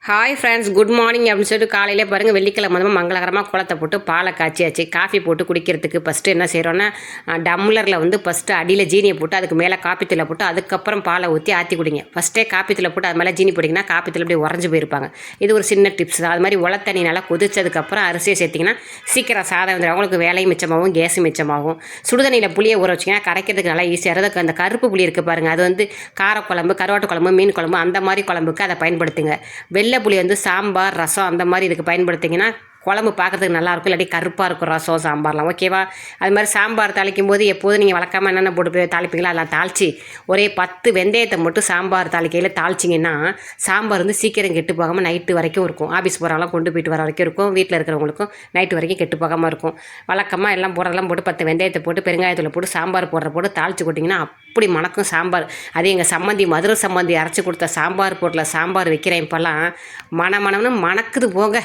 Hi friends, good morning அப்படின்னு சொல்லிட்டு காலையிலே பாருங்கள் வெள்ளிக்கிழமை மங்களகரமாக குளத்தை போட்டு பாலை காய்ச்சியாச்சு. காஃபி போட்டு குடிக்கிறதுக்கு ஃபஸ்ட்டு என்ன செய்கிறோன்னா, டம்ளரில் ஃபஸ்ட்டு அடியில் ஜீனியை போட்டு அதுக்கு மேலே காப்பித்தூளை போட்டு அதுக்கப்புறம் பாலை ஊற்றி ஆற்றி குடிங்க. ஃபஸ்ட்டே காப்பித்தூளை போட்டு அது மேலே ஜீனி போட்டிங்கன்னா காப்பித்தூள் அப்படியே உறைஞ்சி போயிருப்பாங்க. இது ஒரு சின்ன டிப்ஸ் தான். அது மாதிரி உளத்தண்ணி நல்லா கொதிச்சதுக்கப்புறம் அரிசியை சேர்த்திங்கன்னா சீக்கிரம் சாதம் வந்துடும். அவங்களுக்கு வேலையும் மிச்சமாகும், கேஸும் மிச்சமாகும். சுடுதண்ணியில் புளியை ஊற வச்சிங்கன்னா கரைக்கிறதுக்கு நல்லா ஈஸியாக இருக்குது. அந்த கருப்பு புளி இருக்குது பாருங்கள், அது காரக்குழம்பு, கருவாட்டு குழம்பு, மீன் குழம்பு அந்த மாதிரி குழம்புக்கு அதை பயன்படுத்துங்க. வெள்ளை புளி சாம்பார், ரசம் அந்த மாதிரி இதுக்கு பயன்படுத்திங்கன்னா குழம்பு பார்க்குறதுக்கு நல்லாயிருக்கும். இல்லாட்டி கருப்பாக இருக்கும் ரசம் சாம்பார்லாம். ஓகேவா? அது மாதிரி சாம்பார் தாளிக்கும் போது எப்போதும் நீங்கள் வழக்கமாக என்னென்ன போட்டு தாளிப்பீங்களா அதெல்லாம் தாளித்து ஒரே 10 வெந்தயத்தை மட்டும் சாம்பார் தாளிக்கையில் தாளிச்சிங்கன்னா சாம்பார் சீக்கிரம் கெட்டு போகாமல் நைட்டு வரைக்கும் இருக்கும். ஆஃபீஸ் போகிறவங்களாம் கொண்டு போயிட்டு வர வரைக்கும் இருக்கும். வீட்டில் இருக்கிறவங்களுக்கும் நைட்டு வரைக்கும் கெட்டு போகாமல் இருக்கும். வழக்கமாக எல்லாம் போடுறதெல்லாம் போட்டு 10 வெந்தயத்தை போட்டு பெருங்காயத்தில் போட்டு சாம்பார் போட்டு தாளித்து கொட்டிங்கன்னா அப்படி மணக்கும் சாம்பார். அது எங்கள் சம்மந்தி, மதுரை சம்மந்தி அரைச்சி கொடுத்த சாம்பார் போட்டில் சாம்பார் வைக்கிறேன் இப்போல்லாம் மணம்னு மணக்குது போங்க.